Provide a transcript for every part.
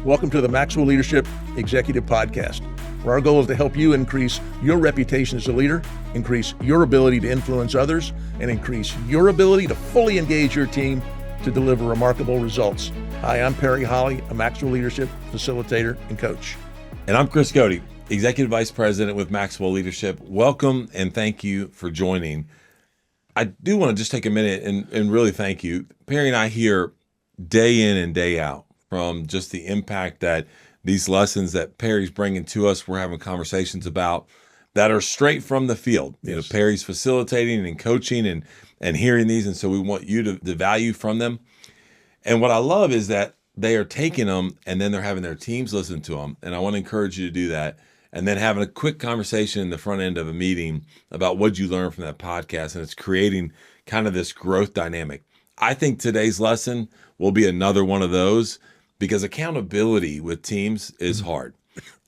Welcome to the Maxwell Leadership Executive Podcast, where our goal is to help you increase your reputation as a leader, increase your ability to influence others, and increase your ability to fully engage your team to deliver remarkable results. Hi, I'm Perry Holly, a Maxwell Leadership Facilitator and Coach. And I'm Goede, Executive Vice President with Maxwell Leadership. Welcome and thank you for joining. I do want to just take a minute and really thank you. Perry and I hear day in and day out from just the impact that these lessons that Perry's bringing to us, we're having conversations about that are straight from the field. Yes. You know, Perry's facilitating and coaching and hearing these, and so we want you to value from them. And what I love is that they are taking them and then they're having their teams listen to them. And I want to encourage you to do that. And then having a quick conversation in the front end of a meeting about what you learned from that podcast. And it's creating kind of this growth dynamic. I think today's lesson will be another one of those, because accountability with teams is hard.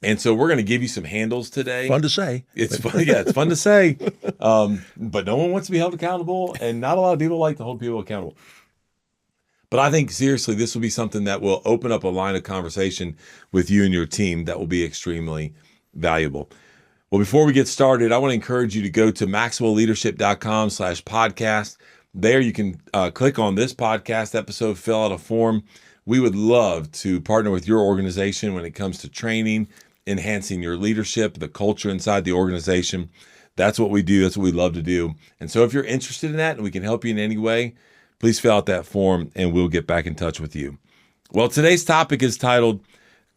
And so we're going to give you some handles today. Fun to say. It's fun. Yeah, it's fun to say. But no one wants to be held accountable, and not a lot of people like to hold people accountable. But I think seriously, this will be something that will open up a line of conversation with you and your team that will be extremely valuable. Well, before we get started, I want to encourage you to go to maxwellleadership.com/podcast. There you can click on this podcast episode, fill out a form. We would love to partner with your organization when it comes to training, enhancing your leadership, the culture inside the organization. That's what we do. That's what we love to do. And so if you're interested in that and we can help you in any way, please fill out that form and we'll get back in touch with you. Well, today's topic is titled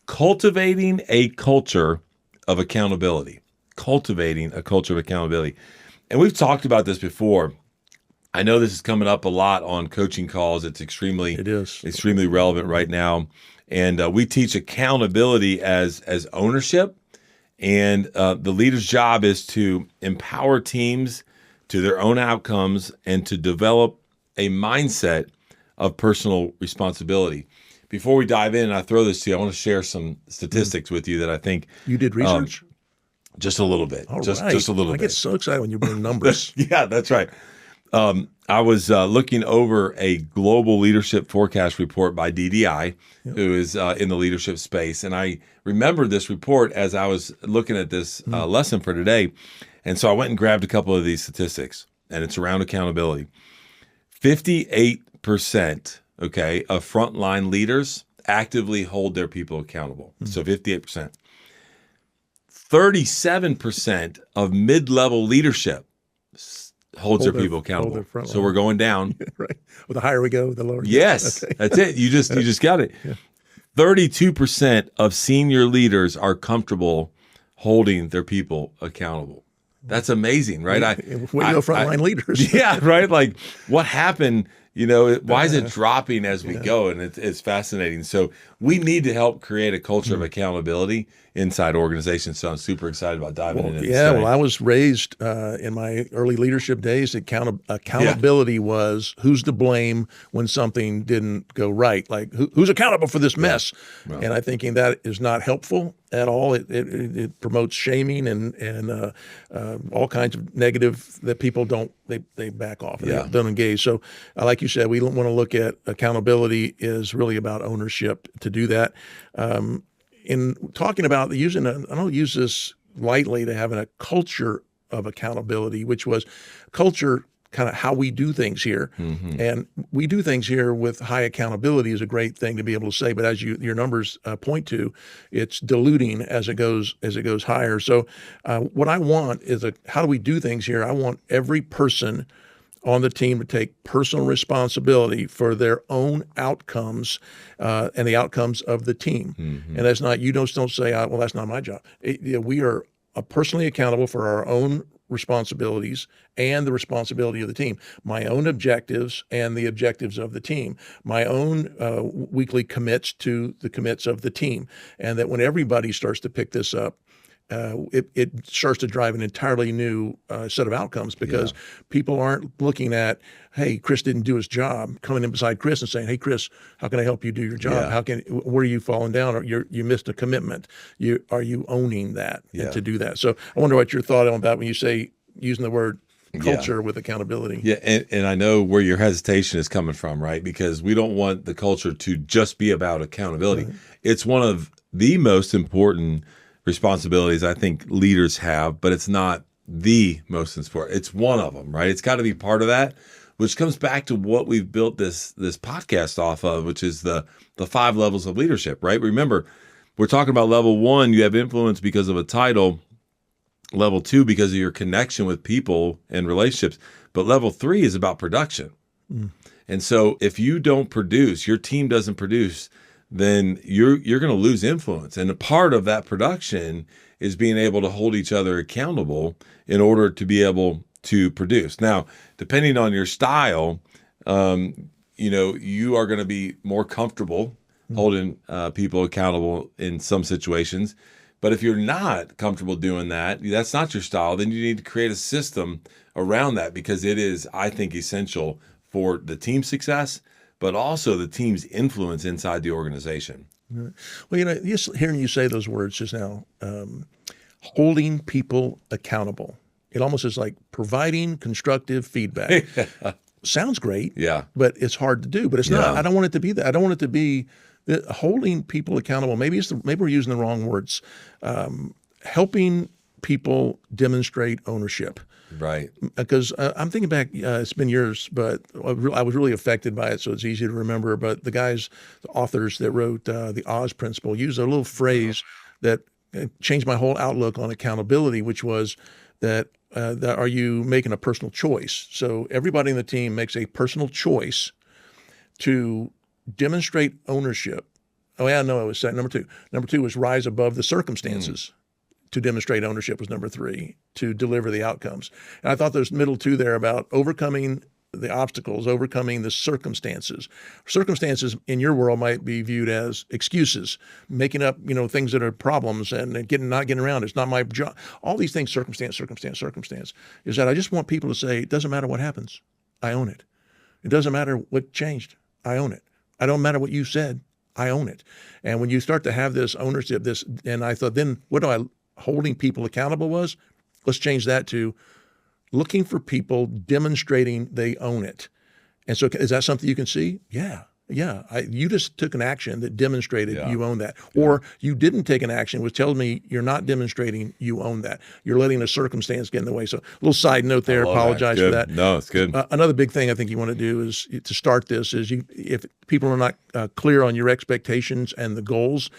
Cultivating a Culture of Accountability. Cultivating a Culture of Accountability. And we've talked about this before. I know this is coming up a lot on coaching calls. It's extremely relevant right now. And we teach accountability as ownership. And the leader's job is to empower teams to their own outcomes and to develop a mindset of personal responsibility. Before we dive in, and I throw this to you, I want to share some statistics with you that I think You did research? Just a little bit. All just right. a little bit. I get so excited when you bring numbers. Yeah, that's right. I was looking over a global leadership forecast report by DDI, who is in the leadership space. And I remembered this report as I was looking at this lesson for today. And so I went and grabbed a couple of these statistics, and it's around accountability. 58%, of frontline leaders actively hold their people accountable. So 58%. 37% of mid-level leadership holds their people accountable. So we're going down. Right. Well, the higher we go, the lower. Yes, okay. That's it. You just got it. Yeah. 32% of senior leaders are comfortable holding their people accountable. That's amazing, right? Way to go, frontline leaders. Yeah, right. Like, what happened? Why is it dropping as we go? And it's fascinating. So we need to help create a culture of accountability inside organizations. So I'm super excited about diving into this. Yeah, well, I was raised in my early leadership days. Accountability was who's to blame when something didn't go right. Like who's accountable for this mess? Right. And I'm thinking that is not helpful at all. It promotes shaming and all kinds of negative that people don't they back off and don't engage. So like you said, we want to look at accountability is really about ownership to do that. In talking about I don't use this lightly, to having a culture of accountability, which was culture kind of how we do things here. Mm-hmm. And we do things here with high accountability is a great thing to be able to say, but as your numbers point to, it's diluting as it goes higher. So what I want is how do we do things here? I want every person on the team to take personal responsibility for their own outcomes and the outcomes of the team. Mm-hmm. And that's not, you don't say, well, that's not my job. We are personally accountable for our own responsibilities and the responsibility of the team, my own objectives and the objectives of the team, my own weekly commits to the commits of the team. And that when everybody starts to pick this up, it starts to drive an entirely new set of outcomes, because people aren't looking at, hey, Chris didn't do his job, coming in beside Chris and saying, hey, Chris, how can I help you do your job? Where are you falling down? Or you missed a commitment. Are you owning that and to do that? So I wonder what your thought on that when you say using the word culture with accountability. Yeah, and I know where your hesitation is coming from, right? Because we don't want the culture to just be about accountability. Right. It's one of the most important responsibilities I think leaders have, but it's not the most important. It's one of them, right? It's got to be part of that, which comes back to what we've built this podcast off of, which is the 5 levels of leadership, right? Remember, we're talking about level 1, you have influence because of a title. Level 2, because of your connection with people and relationships. But level 3 is about production. And so if you don't produce, your team doesn't produce, then you're going to lose influence. And a part of that production is being able to hold each other accountable in order to be able to produce. Now, depending on your style, you are going to be more comfortable holding people accountable in some situations. But if you're not comfortable doing that, that's not your style, then you need to create a system around that, because it is, I think, essential for the team's success, but also the team's influence inside the organization. Well, just hearing you say those words just now, holding people accountable, it almost is like providing constructive feedback. Sounds great, but it's hard to do. But it's not. I don't want it to be that. I don't want it to be holding people accountable. Maybe we're using the wrong words. Helping people demonstrate ownership. Right. Because I'm thinking back, it's been years, but I was really affected by it, so it's easy to remember. But the authors that wrote the Oz Principle used a little phrase that changed my whole outlook on accountability, which was that are you making a personal choice? So everybody in the team makes a personal choice to demonstrate ownership. Oh yeah, no, it was number 2. Number 2 was rise above the circumstances. To demonstrate ownership was number 3, to deliver the outcomes. And I thought there's middle 2 there about overcoming the obstacles, overcoming the circumstances. Circumstances in your world might be viewed as excuses, making up, things that are problems and not getting around. It's not my job. All these things, circumstance, is that I just want people to say, it doesn't matter what happens. I own it. It doesn't matter what changed. I own it. I don't matter what you said. I own it. And when you start to have this ownership, and I thought, then what holding people accountable was? Let's change that to looking for people demonstrating they own it. And so is that something you can see? Yeah. You just took an action that demonstrated you own that. Or you didn't take an action, which tells me you're not demonstrating you own that. You're letting a circumstance get in the way. So a little side note there, apologize for that. No, it's good. Another big thing I think you want to do is to start this is if people are not clear on your expectations and the goals,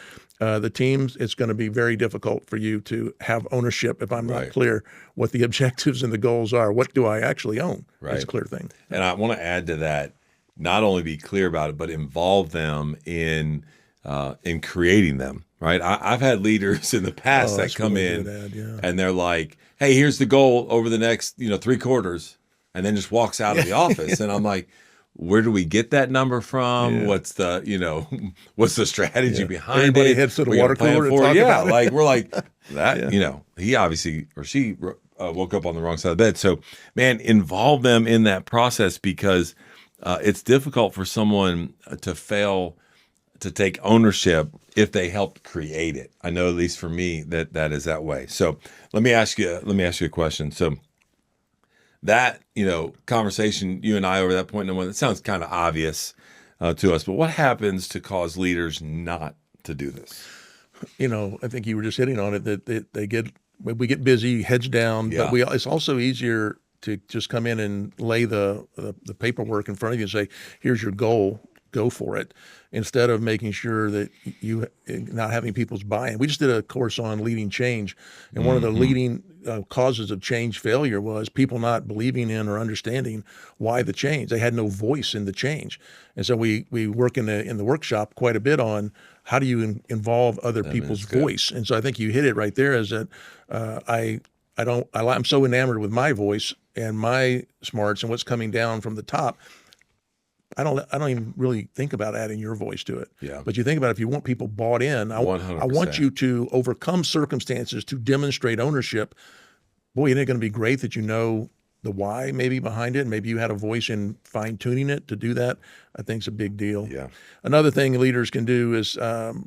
the teams, it's going to be very difficult for you to have ownership if I'm not clear what the objectives and the goals are. What do I actually own? Right. It's a clear thing. And I want to add to that, not only be clear about it, but involve them in creating them, right? I've had leaders in the past that come in and they're like, hey, here's the goal over the next 3 quarters, and then just walks out of the office. And I'm like, where do we get that number from? What's the strategy behind Everybody it? Heads to the water cooler and talk about it. Like we're like that, he obviously, or she woke up on the wrong side of the bed. So man, involve them in that process, because it's difficult for someone to fail to take ownership if they helped create it. I know, at least for me, that is that way. So let me ask you a question. So that, conversation you and I over that point in one, it sounds kind of obvious to us, but what happens to cause leaders not to do this? I think you were just hitting on it, that we get busy, heads down, but it's also easier to just come in and lay the paperwork in front of you and say, here's your goal, go for it, instead of making sure that you not having people's buy-in. We just did a course on leading change, and one of the leading causes of change failure was people not believing in or understanding why the change. They had no voice in the change. And so we work in the workshop quite a bit on how do you involve other people's voice. And so I think you hit it right there, is that I'm so enamored with my voice and my smarts and what's coming down from the top. I don't even really think about adding your voice to it. Yeah. But you think about, if you want people bought in, I want you to overcome circumstances to demonstrate ownership. Boy, isn't it going to be great that the why maybe behind it. Maybe you had a voice in fine tuning it to do that. I think is a big deal. Yeah. Another thing leaders can do is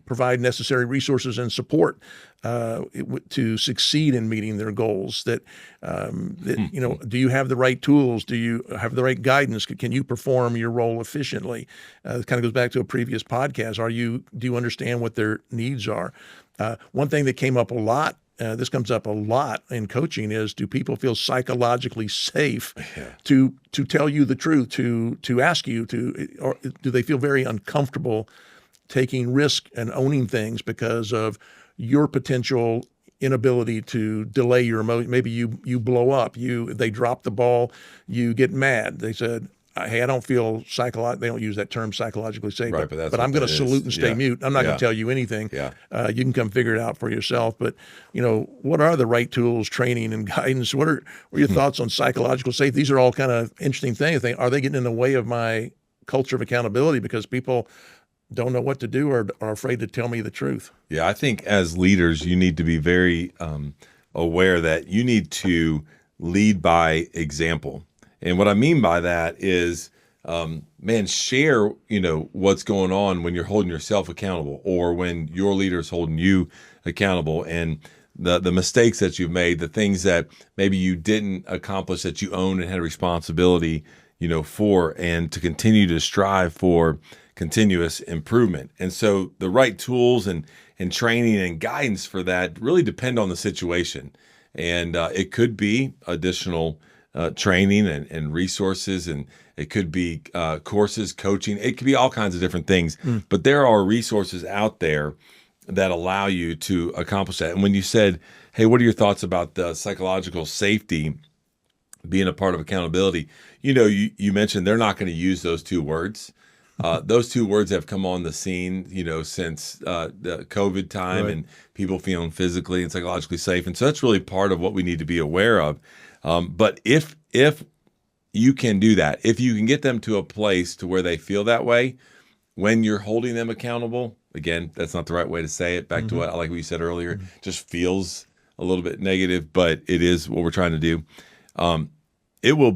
provide necessary resources and support to succeed in meeting their goals. That do you have the right tools? Do you have the right guidance? Can you perform your role efficiently? It kind of goes back to a previous podcast. Do you understand what their needs are? One thing that came up a lot. This comes up a lot in coaching is, do people feel psychologically safe to tell you the truth, to ask you or do they feel very uncomfortable taking risk and owning things because of your potential inability to delay your emotion? Maybe you blow up, they drop the ball, you get mad. They said, hey, I don't feel they don't use that term psychologically safe, right, but I'm going to salute and stay mute. I'm not going to tell you anything. Yeah. You can come figure it out for yourself. But, what are the right tools, training, and guidance? What are your thoughts on psychological safety? These are all kind of interesting things. Are they getting in the way of my culture of accountability because people don't know what to do or are afraid to tell me the truth? Yeah, I think as leaders, you need to be very aware that you need to lead by example. And what I mean by that is, share, what's going on when you're holding yourself accountable or when your leader is holding you accountable, and the mistakes that you've made, the things that maybe you didn't accomplish that you owned and had a responsibility, for, and to continue to strive for continuous improvement. And so the right tools and training and guidance for that really depend on the situation. And it could be additional training and resources, and it could be courses, coaching. It could be all kinds of different things. But there are resources out there that allow you to accomplish that. And when you said, hey, what are your thoughts about the psychological safety being a part of accountability? You mentioned they're not going to use those two words. Those two words have come on the scene, since the COVID time, right, and people feeling physically and psychologically safe. And so that's really part of what we need to be aware of. But if you can do that, if you can get them to a place to where they feel that way, when you're holding them accountable, again, that's not the right way to say it. Back to what you said earlier, just feels a little bit negative, but it is what we're trying to do. You'll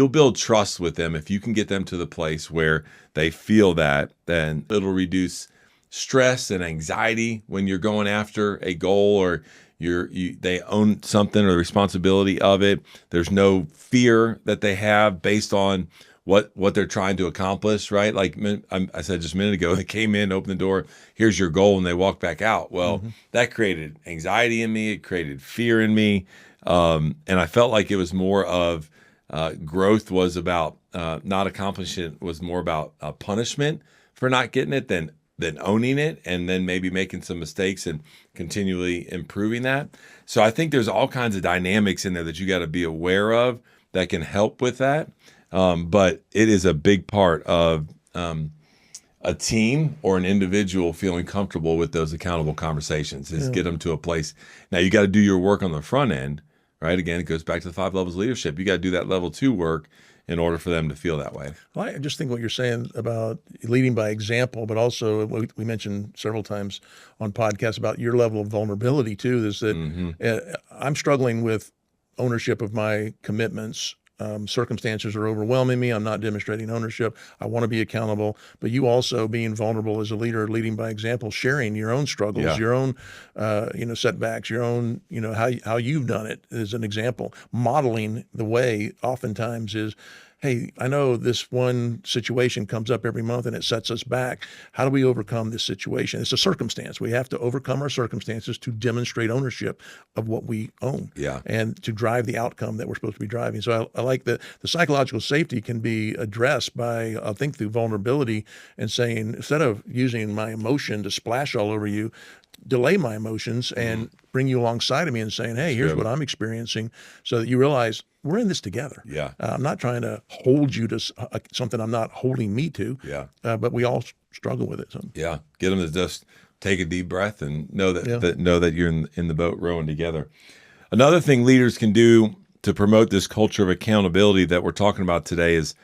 build trust with them. If you can get them to the place where they feel that, then it'll reduce stress and anxiety when you're going after a goal or they own something or the responsibility of it. There's no fear that they have based on what they're trying to accomplish, right? Like I said just a minute ago, they came in, opened the door, here's your goal, and they walked back out. Well, that created anxiety in me. It created fear in me. And I felt like it was more of growth was about not accomplishing it, was more about punishment for not getting it than owning it, and then maybe making some mistakes and continually improving that. So I think there's all kinds of dynamics in there that you got to be aware of that can help with that. But it is a big part of a team or an individual feeling comfortable with those accountable conversations, is get them to a place. Now you got to do your work on the front end, right? Again, it goes back to the 5 levels of leadership. You got to do that level 2 work in order for them to feel that way. Well, I just think what you're saying about leading by example, but also what we mentioned several times on podcasts about your level of vulnerability too, is that I'm struggling with ownership of my commitments. Circumstances are overwhelming me. I'm not demonstrating ownership. I want to be accountable, but you also being vulnerable as a leader, leading by example, sharing your own struggles, your own, setbacks, your own, how you've done it as an example. Modeling the way oftentimes is, hey, I know this one situation comes up every month and it sets us back. How do we overcome this situation? It's a circumstance. We have to overcome our circumstances to demonstrate ownership of what we own and to drive the outcome that we're supposed to be driving. So I like that the psychological safety can be addressed by, I think, through vulnerability and saying, instead of using my emotion to splash all over you, delay my emotions and bring you alongside of me and saying, hey, here's what I'm experiencing, so that you realize we're in this together. I'm not trying to hold you to something I'm not holding me to, but we all struggle with it. So. Get them to just take a deep breath and know that, know that you're in the boat rowing together. Another thing leaders can do to promote this culture of accountability that we're talking about today is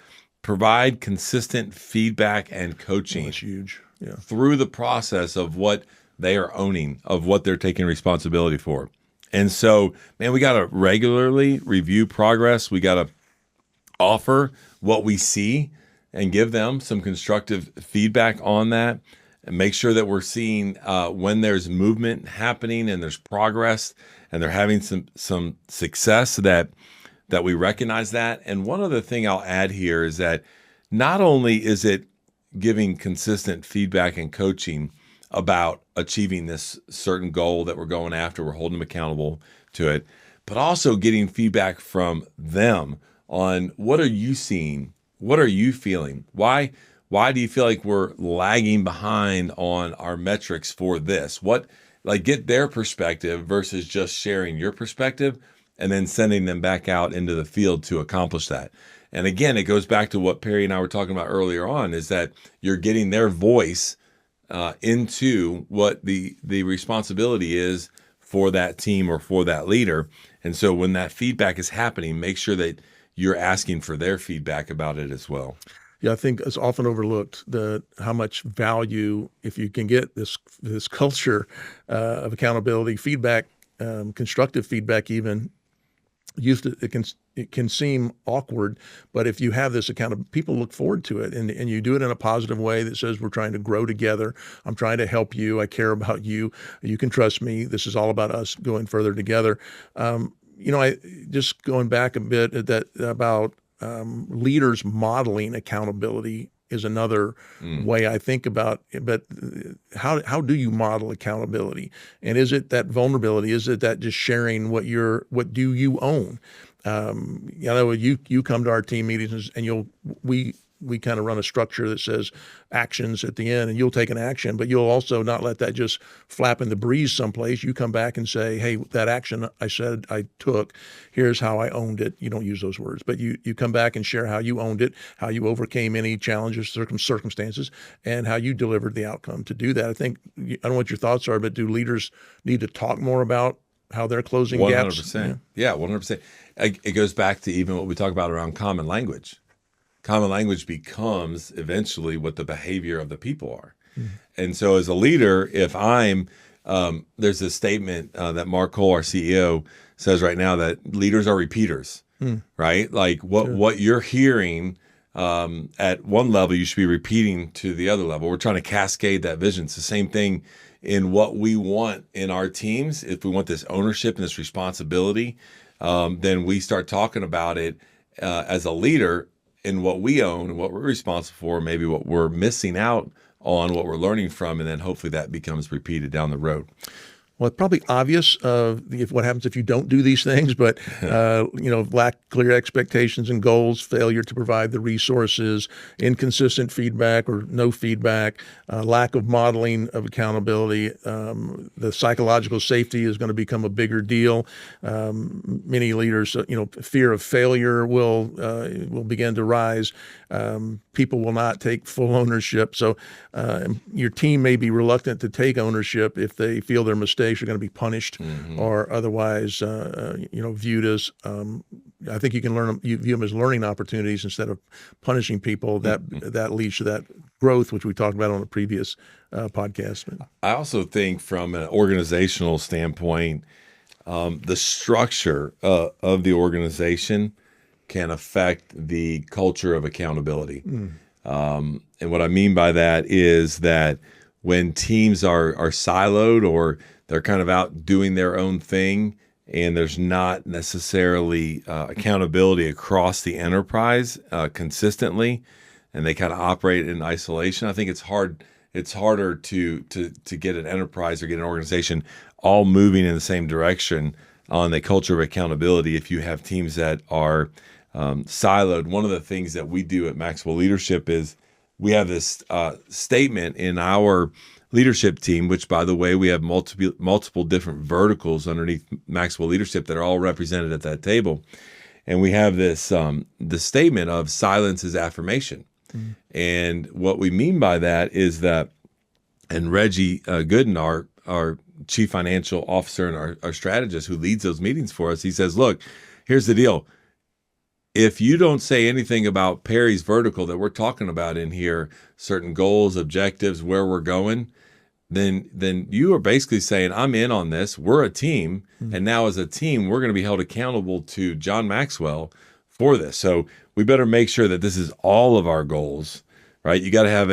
provide consistent feedback and coaching. That's huge. Through the process of what they are owning, of what they're taking responsibility for. And so, man, we got to regularly review progress. We got to offer what we see and give them some constructive feedback on that, and make sure that we're seeing when there's movement happening and there's progress and they're having some success, that we recognize that. And one other thing I'll add here is that not only is it giving consistent feedback and coaching about achieving this certain goal that we're going after, we're holding them accountable to it, but also getting feedback from them on what are you seeing? What are you feeling? Why do you feel like we're lagging behind on our metrics for this? Get their perspective versus just sharing your perspective and then sending them back out into the field to accomplish that. And again, it goes back to what Perry and I were talking about earlier on, is that you're getting their voice into what the responsibility is for that team or for that leader. And so when that feedback is happening, make sure that you're asking for their feedback about it as well. Yeah, I think it's often overlooked how much value, if you can get this culture of accountability, feedback, constructive feedback even. It can seem awkward, but if you have this people look forward to it, and you do it in a positive way that says, we're trying to grow together. I'm trying to help you. I care about you. You can trust me. This is all about us going further together. I just going back a bit about leaders modeling accountability is another way I think about it. But how do you model accountability? And is it that vulnerability? Is it that just sharing what do you own? You come to our team meetings and we kind of run a structure that says actions at the end, and you'll take an action, but you'll also not let that just flap in the breeze someplace. You come back and say, hey, that action I said I took, here's how I owned it. You don't use those words, but you come back and share how you owned it, how you overcame any challenges, circumstances, and how you delivered the outcome to do that. I don't know what your thoughts are, but do leaders need to talk more about how they're closing 100%. gaps? Yeah, 100%. It goes back to even what we talk about around common language. Common language becomes eventually what the behavior of the people are. Mm-hmm. And so as a leader, if there's this statement that Mark Cole, our CEO, says right now, that leaders are repeaters, right? Like what you're hearing at one level, you should be repeating to the other level. We're trying to cascade that vision. It's the same thing in what we want in our teams. If we want this ownership and this responsibility, then we start talking about it as a leader in what we own and what we're responsible for, maybe what we're missing out on, what we're learning from, and then hopefully that becomes repeated down the road. Well, it's probably obvious what happens if you don't do these things, but lack clear expectations and goals, failure to provide the resources, inconsistent feedback or no feedback, lack of modeling of accountability. The psychological safety is going to become a bigger deal. Many leaders, fear of failure will begin to rise. People will not take full ownership. So your team may be reluctant to take ownership if they feel their mistakes are going to be punished or otherwise, viewed as. I think you view them as learning opportunities instead of punishing people. That leads to that growth, which we talked about on the previous podcast. I also think from an organizational standpoint, the structure of the organization can affect the culture of accountability. And what I mean by that is that when teams are siloed or they're kind of out doing their own thing and there's not necessarily accountability across the enterprise consistently, and they kind of operate in isolation, I think it's harder to get an enterprise or get an organization all moving in the same direction on the culture of accountability if you have teams that are siloed. One of the things that we do at Maxwell Leadership is we have this statement in our leadership team, which, by the way, we have multiple different verticals underneath Maxwell Leadership that are all represented at that table. And we have this the statement of silence is affirmation. And what we mean by that is that, and Reggie Gooden, our chief financial officer and our strategist who leads those meetings for us, he says, look, here's the deal. If you don't say anything about Perry's vertical that we're talking about in here, certain goals, objectives, where we're going, then you are basically saying, I'm in on this. We're a team. And now as a team, we're going to be held accountable to John Maxwell for this. So we better make sure that this is all of our goals, right? You got to have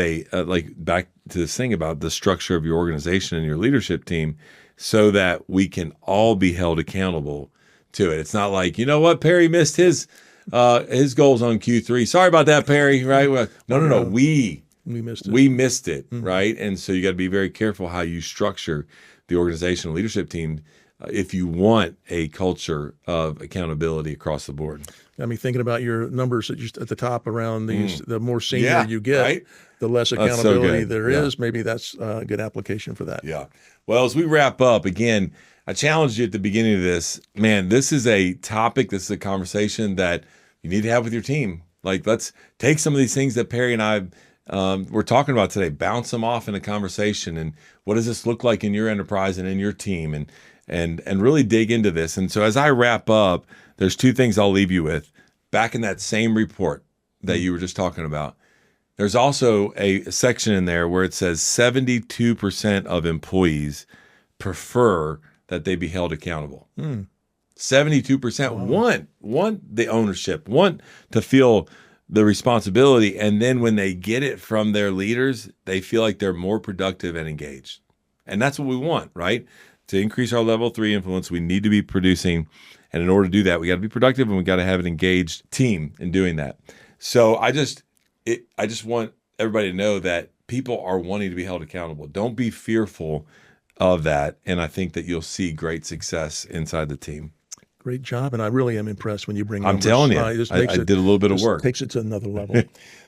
like back to this thing about the structure of your organization and your leadership team so that we can all be held accountable to it. It's not like, you know what, Perry missed his goals on Q3. Sorry about that, Perry, right? Well, no. We missed it, right? And so you got to be very careful how you structure the organizational leadership team if you want a culture of accountability across the board. I mean, thinking about your numbers at the top around these, the more senior you get, right? the less accountability there is. Maybe that's a good application for that. Yeah. Well, as we wrap up, again, I challenged you at the beginning of this. Man, this is a topic, this is a conversation that you need to have with your team. Like, let's take some of these things that Perry and I we're talking about today, bounce them off in a conversation. And what does this look like in your enterprise and in your team? And really dig into this. And so as I wrap up, there's two things I'll leave you with. Back in that same report that you were just talking about, there's also a section in there where it says 72% of employees prefer that they be held accountable. 72% want the ownership, want to feel the responsibility. And then when they get it from their leaders, they feel like they're more productive and engaged. And that's what we want, right? To increase our level 3 influence, we need to be producing. And in order to do that, we got to be productive and we got to have an engaged team in doing that. So I just want everybody to know that people are wanting to be held accountable. Don't be fearful of that. And I think that you'll see great success inside the team. Great job. And I really am impressed when you bring I'm telling you, I did a little bit of work. Takes it to another level.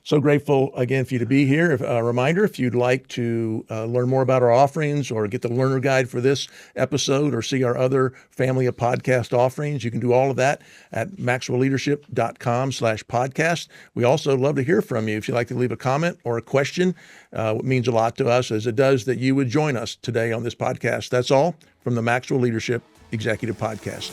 So grateful again for you to be here. A reminder, if you'd like to learn more about our offerings or get the learner guide for this episode or see our other family of podcast offerings, you can do all of that at maxwellleadership.com/podcast. We also love to hear from you. If you'd like to leave a comment or a question, it means a lot to us, as it does that you would join us today on this podcast. That's all from the Maxwell Leadership Executive Podcast.